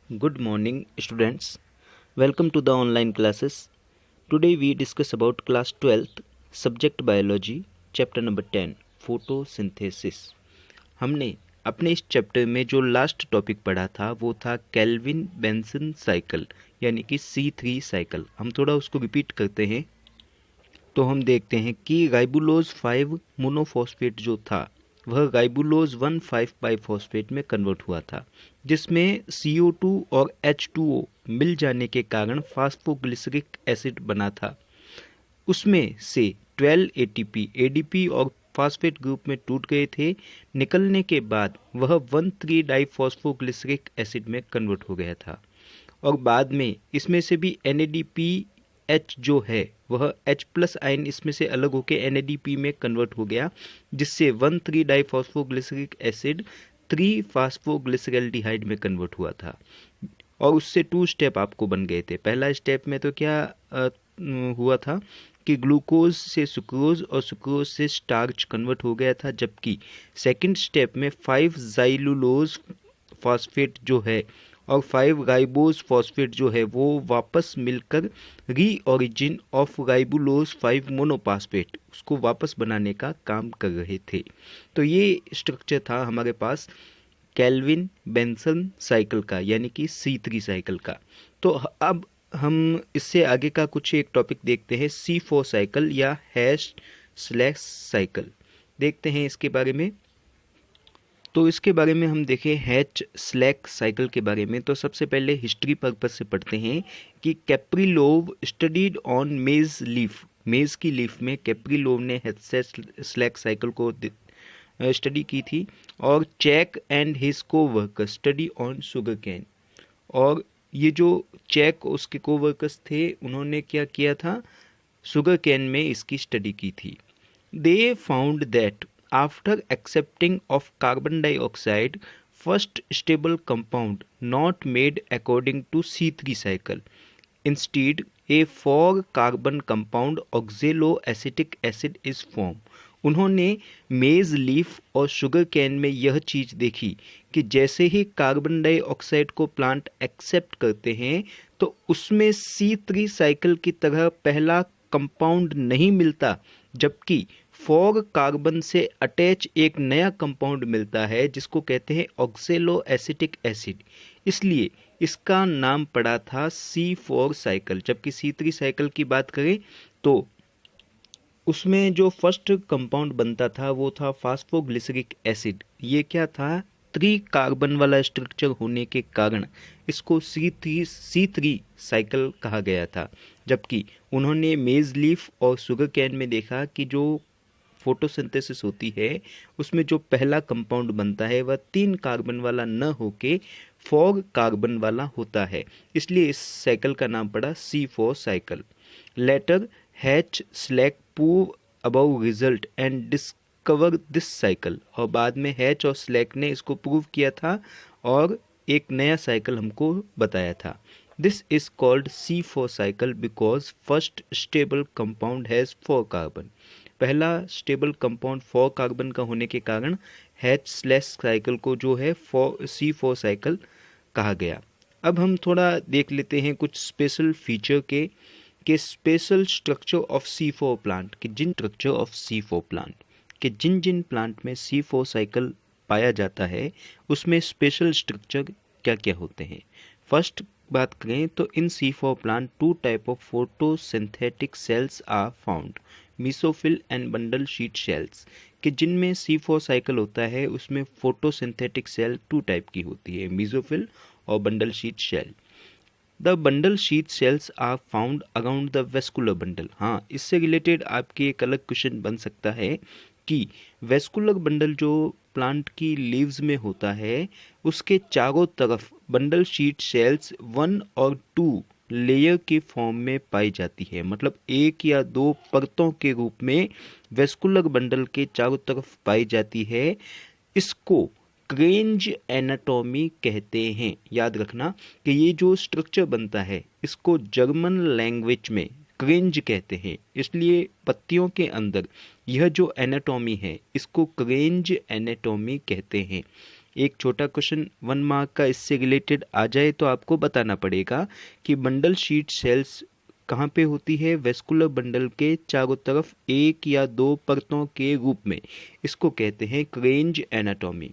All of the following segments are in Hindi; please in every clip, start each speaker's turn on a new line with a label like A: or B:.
A: Good morning, students. Welcome to the online classes. Today we discuss about class 12th, subject biology, chapter number 10, photosynthesis. हमने अपने इस चैप्टर में जो लास्ट टॉपिक पढ़ा था वो था केल्विन बेंसन साइकिल यानी कि C3 साइकिल। हम थोड़ा उसको रिपीट करते हैं तो हम देखते हैं कि राइबुलोज 5 मोनोफॉस्फेट जो था वह राइबुलोज 1,5 बाइफॉस्फेट में कन्वर्ट हुआ था, जिसमें CO2 और H2O मिल जाने के कारण फास्फोग्लिसरिक एसिड बना था। उसमें से 12 ATP ADP और फास्फेट ग्रुप में टूट गए थे। निकलने के बाद वह 1,3 डाइफॉस्फोग्लिसरिक एसिड में कन्वर्ट हो गया था और बाद में इसमें से भी NADPH जो है वह H प्लस आयन इसमें से अलग होकर NADP में कन्वर्ट हो गया, जिससे 1,3 डाइफॉस्फोग्लिसरिक एसिड 3 फास्फोग्लिसरैल्डिहाइड में कन्वर्ट हुआ था और उससे 2 स्टेप आपको बन गए थे। पहला स्टेप में तो क्या हुआ था कि ग्लूकोज से सुक्रोज और सुक्रोज से स्टार्च कन्वर्ट हो गया था, जबकि सेकंड स्टेप में 5 जाइलुलोज फॉस्फेट जो है और 5 राइबोज फॉस्फेट जो है वो वापस मिलकर रीओरिजिन ऑफ राइबुलोज 5 मोनोफॉस्फेट उसको वापस बनाने का काम कर रहे थे। तो ये स्ट्रक्चर था हमारे पास केल्विन बेंसन साइकिल का यानी कि C3 साइकिल का। तो अब हम इससे आगे का कुछ एक टॉपिक देखते हैं, C4 साइकिल या हैश स्लैश साइकिल। देखते हैं इसके बारे में। तो इसके बारे में हम देखें हैच स्लैक साइकिल के बारे में तो सबसे पहले हिस्ट्री पर्पस से पढ़ते हैं कि Karpilov studied on maize leaf. Maize की लीफ में कैप्रिलोव ने हैच स्लैक साइकिल को स्टडी की थी और चैक and his coworker study on sugarcane. और ये जो चैक उसके कोवर्कर्स थे उन्होंने क्या किया था, शुगर कैन में इसकी स्टडी की थी। They found that after accepting of carbon dioxide, first stable compound not made according to C3 cycle. Instead, a 4 carbon compound oxaloacetic acid is formed. उन्होंने मेज लीफ और शुगर कैन में यह चीज़ देखी कि जैसे ही कार्बन डाइऑक्साइड को प्लांट एक्सेप्ट करते हैं तो उसमें C3 साइकिल की तरह पहला कंपाउंड नहीं मिलता, जबकि 4 कार्बन से अटैच एक नया कंपाउंड मिलता है जिसको कहते हैं ऑक्सैलोएसिटिक एसिड। इसलिए इसका नाम पड़ा था C4 साइकिल। जबकि C3 साइकिल की बात करें तो उसमें जो फर्स्ट कंपाउंड बनता था वो था फास्फोग्लिसरिक एसिड। ये क्या था, 3 कार्बन वाला स्ट्रक्चर होने के कारण इसको C3 साइकिल कहा गया था। जबकि उन्होंने मेज लीफ और शुगर कैन में देखा कि जो फोटोसिंथेसिस होती है उसमें जो पहला कंपाउंड बनता है वह 3 कार्बन वाला न होके 4 कार्बन वाला होता है, इसलिए इस साइकिल का नाम पड़ा C4 cycle. Later Hatch Slack prove about result and discover this cycle. और बाद में हैच और स्लैक ने इसको प्रूव किया था और एक नया साइकिल हमको बताया था। This is called C4 cycle because first stable compound has 4 carbon. पहला स्टेबल कंपाउंड 4 कार्बन का होने के कारण हैच स्लैश साइकिल को जो है C4 साइकिल कहा गया। अब हम थोड़ा देख लेते हैं कुछ स्पेशल फीचर के special structure of C4 plant के जिन जिन प्लांट में C4 साइकिल पाया जाता है उसमें स्पेशल स्ट्रक्चर क्या क्या होते हैं। फर्स्ट बात करें तो in C4 plant 2 type of photosynthetic cells are found, mesophyll and bundle sheath cells. कि जिनमें C4 साइकिल होता है उसमें फोटोसिंथेटिक सेल 2 टाइप की होती है, मीसोफिल और bundle sheath cell. The bundle sheath cells are found around the vascular bundle. हाँ, इससे रिलेटेड आपके एक अलग क्वेश्चन बन सकता है कि वेस्कुलर बंडल जो प्लांट की लीव्स में होता है उसके चारों तरफ बंडल शीट सेल्स 1 और 2 लेयर के फॉर्म में पाई जाती है, मतलब 1 या 2 परतों के रूप में वेस्कुलर बंडल के चारों तरफ पाई जाती है। इसको क्रेंज एनाटॉमी कहते हैं। याद रखना कि ये जो स्ट्रक्चर बनता है इसको जर्मन लैंग्वेज में क्रेंज कहते हैं, इसलिए पत्तियों के अंदर यह जो एनाटॉमी है इसको क्रेंज एनाटॉमी कहते हैं। एक छोटा क्वेश्चन 1 मार्क का इससे रिलेटेड आ जाए तो आपको बताना पड़ेगा कि बंडल शीट सेल्स कहाँ पे होती है, वेस्कुलर बंडल के चारों तरफ एक या दो परतों के रूप में। इसको कहते हैं Kranz anatomy.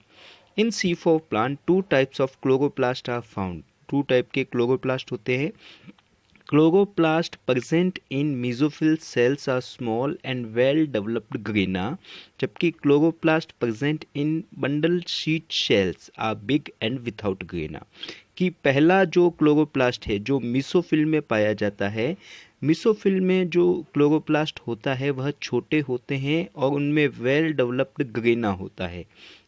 A: In C4 plant 2 types of chloroplast are found. 2 type के क्लोरोप्लास्ट होते हैं। Chloroplast present in mesophyll cells are small and well developed grana, जबकि chloroplast present in bundle sheet cells are big and without grana। कि पहला जो क्लोरोप्लास्ट है जो मिसोफिल में पाया जाता है, मिसोफिल में जो क्लोरोप्लास्ट होता है वह छोटे होते हैं और उनमें वेल डेवलप्ड ग्रेना होता है,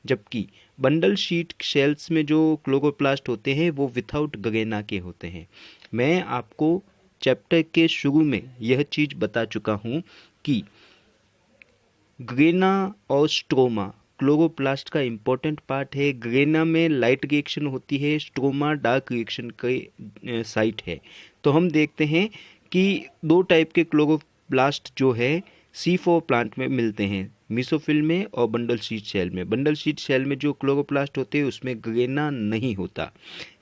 A: जबकि बंडल शीट सेल्स में जो क्लोरोप्लास्ट होते हैं वो विथआउट ग्रेना के होते हैं। मैं आपको चैप्टर के शुरू में यह चीज बता चुका हूं कि ग्रेना और स्ट्रोमा क्लोरोप्लास्ट का इंपॉर्टेंट पार्ट है। ग्रेना में लाइट रिएक्शन होती है, स्ट्रोमा डार्क रिएक्शन के साइट है। तो हम देखते हैं कि 2 टाइप के क्लोरोप्लास्ट जो है C4 प्लांट में मिलते हैं, मिसोफिल में और बंडल शीट सेल में। बंडल शीट सेल में जो क्लोरोप्लास्ट होते हैं उसमें ग्रेना नहीं होता।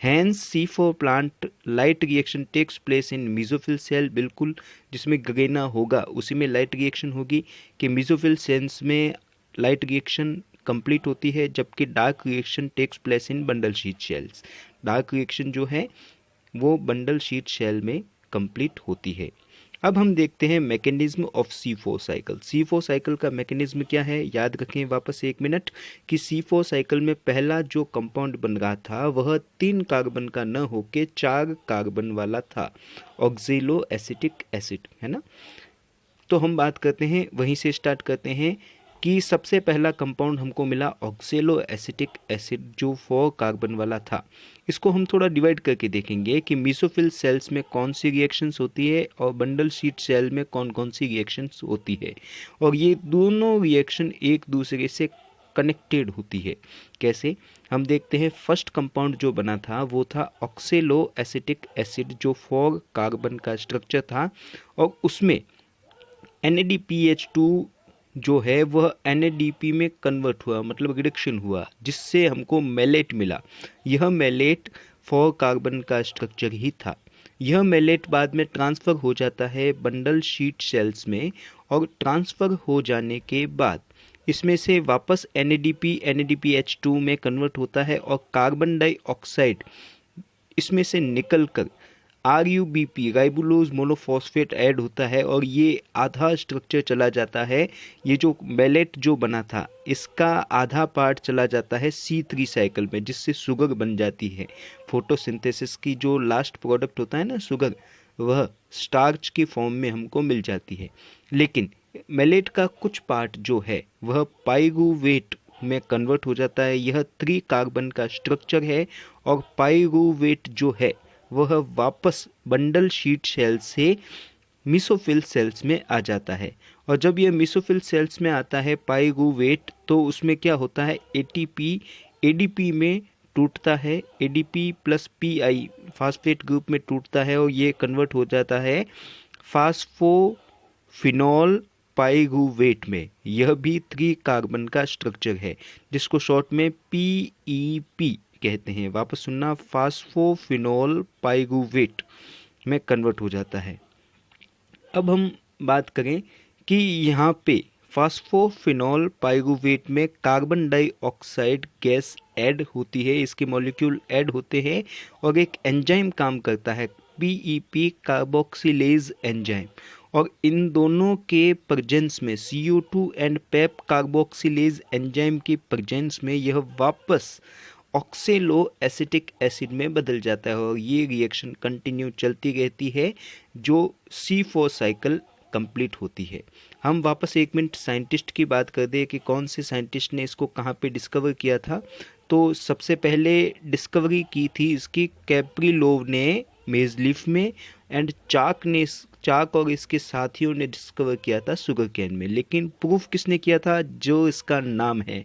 A: Hence C4 plant light reaction takes place in mesophyll cell, बिल्कुल जिसमें ग्रेना होगा उसी में लाइट रिएक्शन होगी। कि मिसोफिल सेल्स में लाइट रिएक्शन कंप्लीट होती है, जबकि dark reaction takes place in bundle sheath cells. Dark reaction जो है वो बंडल शीट सेल में कंप्लीट होती है। अब हम देखते हैं mechanism of C4 cycle. C4 cycle का मैकेनिज्म क्या है, याद रखें वापस 1 मिनट कि C4 साइकिल में पहला जो कंपाउंड बन रहा था वह 3 कार्बन का न होके 4 कार्बन वाला था, ऑक्जेलो एसिटिक एसिड, है ना। तो हम बात करते हैं, वहीं से स्टार्ट करते हैं कि सबसे पहला कंपाउंड हमको मिला ऑक्जेलो एसिटिक एसिड जो 4 कार्बन वाला था। इसको हम थोड़ा डिवाइड करके देखेंगे कि मिसोफिल सेल्स में कौन सी रिएक्शंस होती है और बंडल शीट सेल में कौन कौन सी रिएक्शंस होती है, और ये दोनों रिएक्शन एक दूसरे से कनेक्टेड होती है। कैसे, हम देखते हैं फर्स्ट कंपाउंड जो बना था वो था ऑक्सेलो एसिटिक एसिड जो 4 कार्बन का स्ट्रक्चर था, और उसमें NADPH2 जो है वह NADP में कन्वर्ट हुआ, मतलब रिडक्शन हुआ, जिससे हमको मेलेट मिला। यह मेलेट 4 कार्बन का स्ट्रक्चर ही था। यह मेलेट बाद में ट्रांसफ़र हो जाता है बंडल शीट सेल्स में, और ट्रांसफ़र हो जाने के बाद इसमें से वापस NADPH2 में कन्वर्ट होता है, और कार्बन डाइऑक्साइड इसमें से निकलकर RUBP राइबुलोज मोनोफॉस्फेट ऐड होता है, और ये आधा स्ट्रक्चर चला जाता है। ये जो मेलेट जो बना था इसका आधा पार्ट चला जाता है C3 साइकिल में, जिससे शुगर बन जाती है। फोटोसिंथेसिस की जो लास्ट प्रोडक्ट होता है ना शुगर, वह स्टार्च की फॉर्म में हमको मिल जाती है। लेकिन मेलेट का कुछ पार्ट जो है वह पाइरूवेट में कन्वर्ट हो जाता है। यह 3 कार्बन का स्ट्रक्चर है, और पाइरूवेट जो है वह वापस बंडल शीट सेल से मिसोफिल सेल्स में आ जाता है। और जब यह मिसोफिल सेल्स में आता है पाइरूवेट, तो उसमें क्या होता है, ATP ADP में टूटता है, ADP plus PI phosphate group में टूटता है, और ये कन्वर्ट हो जाता है फास्फोफिनॉल पाइरूवेट में। यह भी 3 कार्बन का स्ट्रक्चर है, जिसको शॉर्ट में PEP कहते हैं। वापस सुनना, फास्फोफिनॉल पाइरूवेट में कन्वर्ट हो जाता है। अब हम बात करें कि यहाँ पे फास्फोफिनॉल पाइरूवेट में कार्बन डाइऑक्साइड गैस ऐड होती है, इसके मॉलिक्यूल ऐड होते हैं, और एक एंजाइम काम करता है PEP कार्बोक्सिलेज एंजाइम, और इन दोनों के प्रेजेंस में CO2 and PEP carboxylase enzyme की प्रेजेंस में यह वापस ऑक्सेलो एसिटिक एसिड में बदल जाता है, और ये रिएक्शन कंटिन्यू चलती रहती है जो C4 साइकिल कंप्लीट होती है। हम वापस 1 मिनट साइंटिस्ट की बात कर दें कि कौन से साइंटिस्ट ने इसको कहाँ पे डिस्कवर किया था। तो सबसे पहले डिस्कवरी की थी इसकी कैप्रिलोव ने मेजलीफ में, एंड चाक और इसके साथियों ने डिस्कवर किया था शुगर कैन में। लेकिन प्रूफ किसने किया था, जो इसका नाम है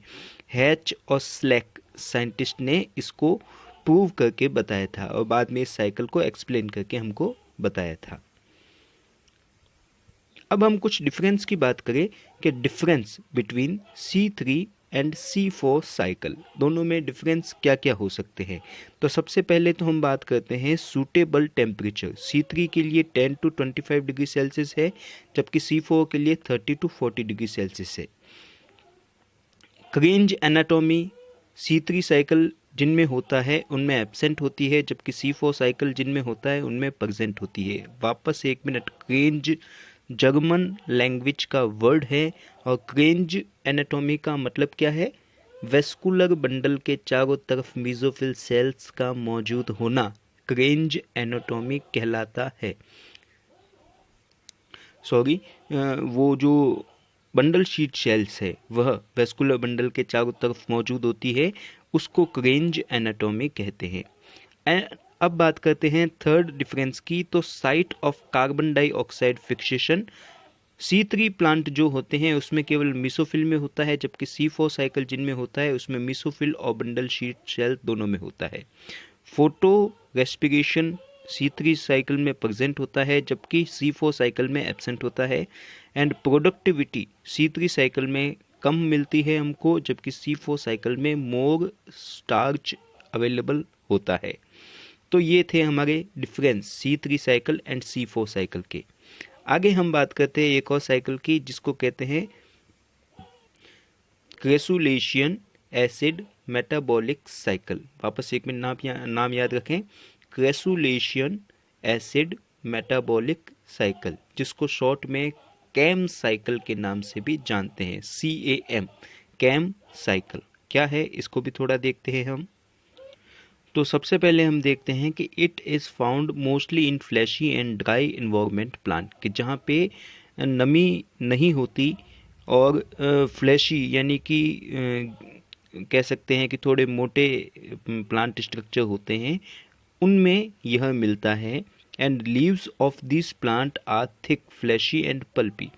A: हैच और स्लैक साइंटिस्ट ने इसको प्रूव करके बताया था, और बाद में इस साइकिल को एक्सप्लेन करके हमको बताया था। अब हम कुछ डिफरेंस की बात करें कि difference between C3 and C4 cycle, दोनों में डिफरेंस क्या क्या हो सकते हैं। तो सबसे पहले तो हम बात करते हैं सूटेबल टेम्परेचर। C3 के लिए 10 to 25 डिग्री सेल्सियस है, जबकि C4 के लिए 30 to 40 डिग्री सेल्सियस है। क्रेंज एनाटॉमी C3 साइकिल जिनमें होता है उनमें एब्सेंट होती है, जबकि C4 साइकिल जिनमें होता है उनमें प्रेजेंट होती है। वापस एक मिनट, क्रेंज जर्मन लैंग्वेज का वर्ड है और क्रेंज एनाटॉमी का मतलब क्या है? वेस्कुलर बंडल के चारों तरफ मीजोफिल सेल्स का मौजूद होना क्रेंज एनाटॉमी कहलाता है। सॉरी, वो जो बंडल शीट सेल्स है वह वेस्कुलर बंडल के चारों तरफ मौजूद होती है, उसको क्रेंज एनाटॉमी कहते हैं। अब बात करते हैं थर्ड डिफरेंस की, तो site of carbon dioxide fixation. C3 plant जो होते हैं उसमें केवल मीसोफिल में होता है, जबकि C4 साइकिल जिनमें होता है उसमें मीसोफिल और बंडल शीट सेल दोनों में होता है। फोटो रेस्पिरेशन C3 साइकिल में प्रेजेंट होता है, जबकि C4 साइकिल में एब्सेंट होता है। एंड प्रोडक्टिविटी C3 साइकिल में कम मिलती है हमको, जबकि C4 साइकिल में मोर स्टार्च अवेलेबल होता है। तो ये थे हमारे difference C3 cycle and C4 cycle के। आगे हम बात करते हैं एक और साइकिल की, जिसको कहते हैं क्रेसुलेशियन एसिड मेटाबॉलिक साइकिल। वापस एक मिनट नाम याद रखें, क्रेसुलेशियन एसिड मेटाबॉलिक साइकिल, जिसको शॉर्ट में कैम साइकिल के नाम से भी जानते हैं। CAM, कैम साइकिल क्या है, इसको भी थोड़ा देखते हैं हम। तो सबसे पहले हम देखते हैं कि it is found mostly in flashy and dry environment plant, कि जहाँ पे नमी नहीं होती और फ्लैशी यानी कि कह सकते हैं कि थोड़े मोटे प्लांट स्ट्रक्चर होते हैं, उनमें यह मिलता है। And leaves of this plant are thick fleshy and pulpy,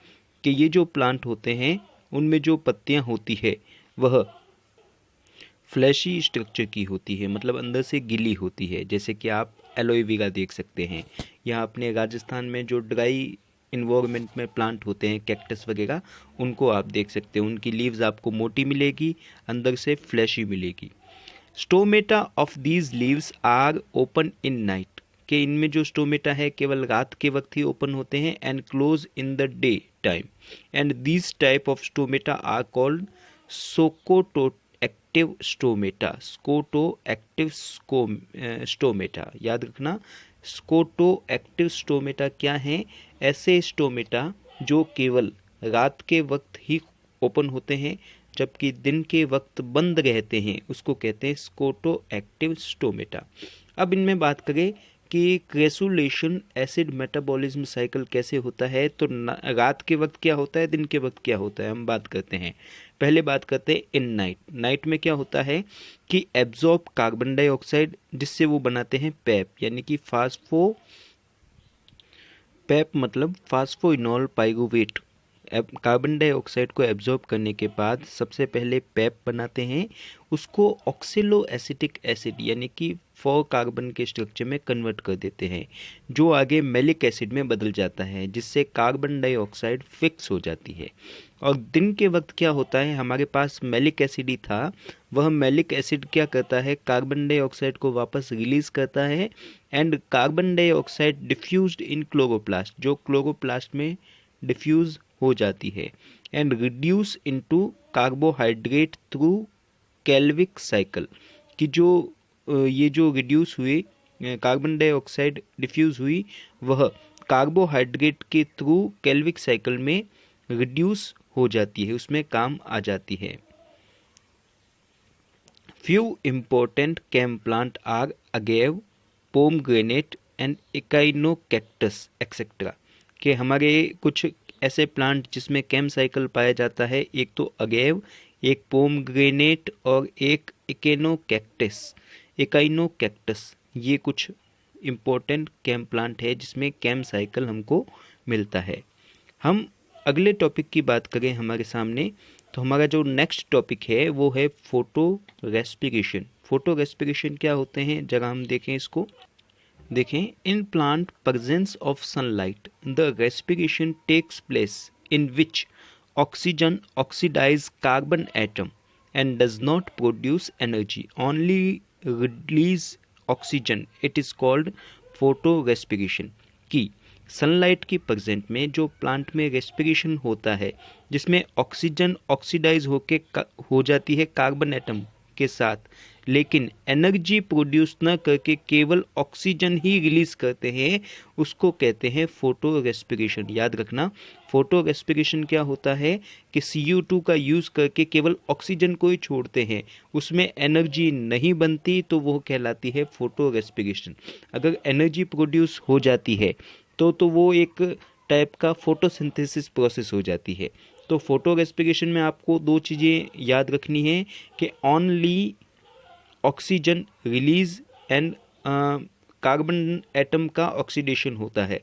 A: कि ये जो प्लांट होते हैं उनमें जो पत्तियाँ होती है वह फ्लैशी स्ट्रक्चर की होती है, मतलब अंदर से गीली होती है। जैसे कि आप एलोवेरा देख सकते हैं, या अपने राजस्थान में जो ड्राई इन्वायरमेंट में प्लांट होते हैं कैक्टस वगैरह, उनको आप देख सकते हैं, उनकी लीव्स आपको मोटी मिलेगी, अंदर से फ्लैशी मिलेगी। Stomata of these leaves are open in night, कि इनमें जो स्टोमेटा है केवल रात के वक्त ही ओपन होते हैं, and close in the day time. And this type of stomata are called scoto active stomata. Scoto active stomata याद रखना। स्कोटो एक्टिव स्टोमेटा क्या है? ऐसे स्टोमेटा जो केवल रात के वक्त ही ओपन होते हैं जबकि दिन के वक्त बंद रहते हैं, उसको कहते हैं स्कोटो एक्टिव स्टोमेटा। अब इनमें बात करें कि क्रेसुलेशन एसिड मेटाबॉलिज्म साइकिल कैसे होता है, तो रात के वक्त क्या होता है, दिन के वक्त क्या होता है, हम बात करते हैं। पहले बात करते हैं इन नाइट। नाइट में क्या होता है कि एब्जॉर्ब कार्बन डाइऑक्साइड, जिससे वो बनाते हैं पैप, यानी कि पैप मतलब फास्फोइनोल पाइरुवेट। कार्बन डाइऑक्साइड को एब्जॉर्ब करने के बाद सबसे पहले पैप बनाते हैं, उसको ऑक्सिलो एसिटिक एसिड यानी कि 4 कार्बन के स्ट्रक्चर में कन्वर्ट कर देते हैं, जो आगे मैलिक एसिड में बदल जाता है, जिससे कार्बन डाइऑक्साइड फिक्स हो जाती है। और दिन के वक्त क्या होता है, हमारे पास मैलिक एसिड ही था, वह मैलिक एसिड क्या करता है, कार्बन डाइऑक्साइड को वापस रिलीज करता है, and carbon dioxide diffused in chloroplast, जो क्लोरोप्लास्ट में डिफ्यूज हो जाती है, and reduce into carbohydrate through Calvin cycle, कि जो ये जो रिड्यूस हुए कार्बन डाइऑक्साइड डिफ्यूज हुई, वह कार्बोहाइड्रेट के थ्रू कैल्विक साइकिल में रिड्यूस हो जाती है, उसमें काम आ जाती है। Few important CAM plant are agave, pomegranate and echinocactus etcetera, कि हमारे कुछ ऐसे प्लांट जिसमें कैम साइकिल पाया जाता है, एक तो अगेव, एक पोमग्रेनेट और एक इकाइनोकैक्टस। ये कुछ इम्पोर्टेंट कैम प्लांट है जिसमें कैम साइकिल हमको मिलता है। हम अगले टॉपिक की बात करें हमारे सामने, तो हमारा जो नेक्स्ट टॉपिक है वो है फोटो रेस्पिरेशन। फोटो रेस्पिरेशन क्या होते हैं, जरा हम देखें इसको। देखें, in plant presence of sunlight the respiration takes place in which oxygen oxidise carbon atom and does not produce energy, only release oxygen. It is called photorespiration. कि सनलाइट की प्रेजेंट में जो प्लांट में रेस्पिरेशन होता है, जिसमें ऑक्सीजन ऑक्सीडाइज होके हो जाती है कार्बन एटम के साथ, लेकिन एनर्जी प्रोड्यूस न करके केवल ऑक्सीजन ही रिलीज करते हैं, उसको कहते हैं फोटो रेस्पिरेशन। याद रखना, फोटो रेस्पिरेशन क्या होता है कि CO2 का यूज़ करके केवल ऑक्सीजन को ही छोड़ते हैं, उसमें एनर्जी नहीं बनती, तो वो कहलाती है फोटो रेस्पिरेशन। अगर एनर्जी प्रोड्यूस हो जाती है तो वो एक टाइप का फोटोसिंथेसिस प्रोसेस हो जाती है। तो फोटो रेस्पिरेशन में आपको दो चीज़ें याद रखनी है कि only oxygen release and carbon atom का ऑक्सीडेशन होता है,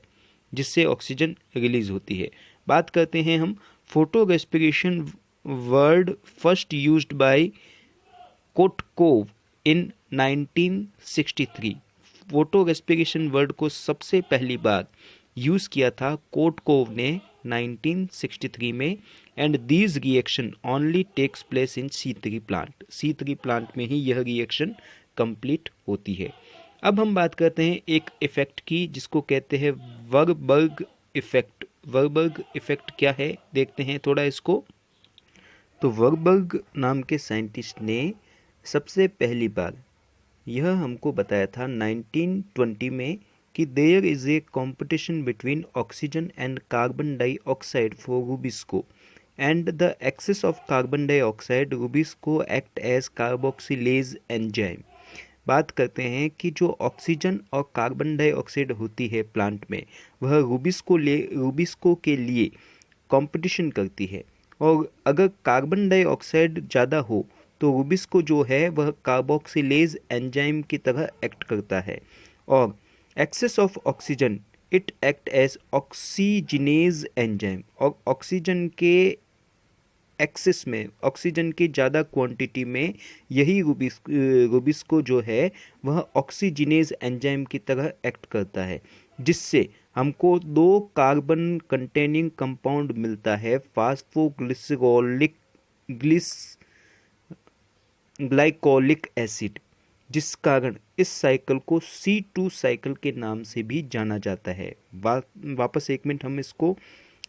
A: जिससे ऑक्सीजन रिलीज होती है। बात करते हैं हम photorespiration word first used by Kotkov in 1963। Photorespiration word को सबसे पहली बार यूज़ किया था कोटकोव ने 1963 में, and these reaction only takes place in C3 plant. C3 plant में ही यह रिएक्शन कंप्लीट होती है। अब हम बात करते हैं एक इफेक्ट की, जिसको कहते हैं वर्बर्ग इफेक्ट। वर्बर्ग इफेक्ट क्या है, देखते हैं थोड़ा इसको। तो वर्बर्ग नाम के साइंटिस्ट ने सबसे पहली बार यह हमको बताया था 1920 में कि there is a competition between oxygen and carbon dioxide for rubisco, and the excess of carbon dioxide rubisco act as carboxylase enzyme. बात करते हैं कि जो ऑक्सीजन और कार्बन डाइऑक्साइड होती है प्लांट में, वह रुबिस्को के लिए कंपटीशन करती है, और अगर कार्बन डाइऑक्साइड ज़्यादा हो तो रुबिस्को जो है वह कार्बोक्सिलेज एंजाइम की तरह एक्ट करता है, और excess of oxygen it act as oxygenase enzyme. और ऑक्सीजन के एक्सेस में, ऑक्सीजन की ज़्यादा क्वांटिटी में यही रुबिस्को जो है वह ऑक्सीजिनेज एंजाइम की तरह एक्ट करता है, जिससे हमको 2 कार्बन कंटेनिंग कंपाउंड मिलता है, ग्लाइकोलिक एसिड, जिस कारण इस साइकिल को C2 साइकिल के नाम से भी जाना जाता है। वापस एक मिनट हम इसको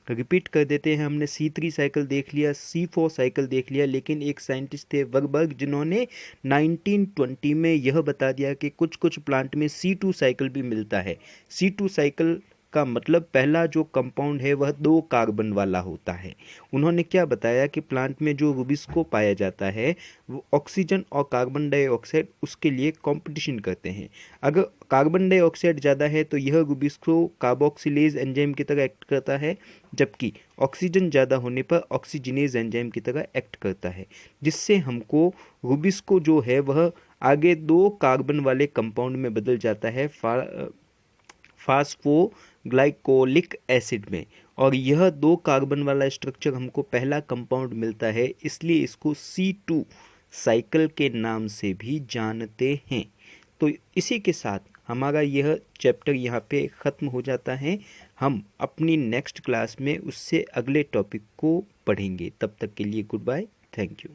A: रिपीट कर देते हैं। हमने C3 साइकिल देख लिया, C4 साइकिल देख लिया, लेकिन एक साइंटिस्ट थे वर्बर्ग, जिन्होंने 1920 में यह बता दिया कि कुछ कुछ प्लांट में C2 साइकिल भी मिलता है। C2 साइकिल का मतलब पहला जो कंपाउंड है वह 2 कार्बन वाला होता है। उन्होंने क्या बताया कि प्लांट में जो रुबिस्को पाया जाता है वो ऑक्सीजन और कार्बन डाइऑक्साइड उसके लिए कंपटीशन करते हैं। अगर कार्बन डाइऑक्साइड ज़्यादा है तो यह रुबिस्को कार्बोक्सिलेज एंजाइम की तरह एक्ट करता है, जबकि ऑक्सीजन ज़्यादा होने पर ऑक्सीजिनेज एंजाइम की तरह एक्ट करता है, जिससे हमको रुबिस्को जो है वह आगे 2 कार्बन वाले कंपाउंड में बदल जाता है, फास्फोग्लाइकोलिक एसिड में। और यह 2 कार्बन वाला स्ट्रक्चर हमको पहला कंपाउंड मिलता है, इसलिए इसको C2 साइकिल के नाम से भी जानते हैं। तो इसी के साथ हमारा यह चैप्टर यहाँ पे ख़त्म हो जाता है। हम अपनी नेक्स्ट क्लास में उससे अगले टॉपिक को पढ़ेंगे। तब तक के लिए गुड बाय, थैंक यू।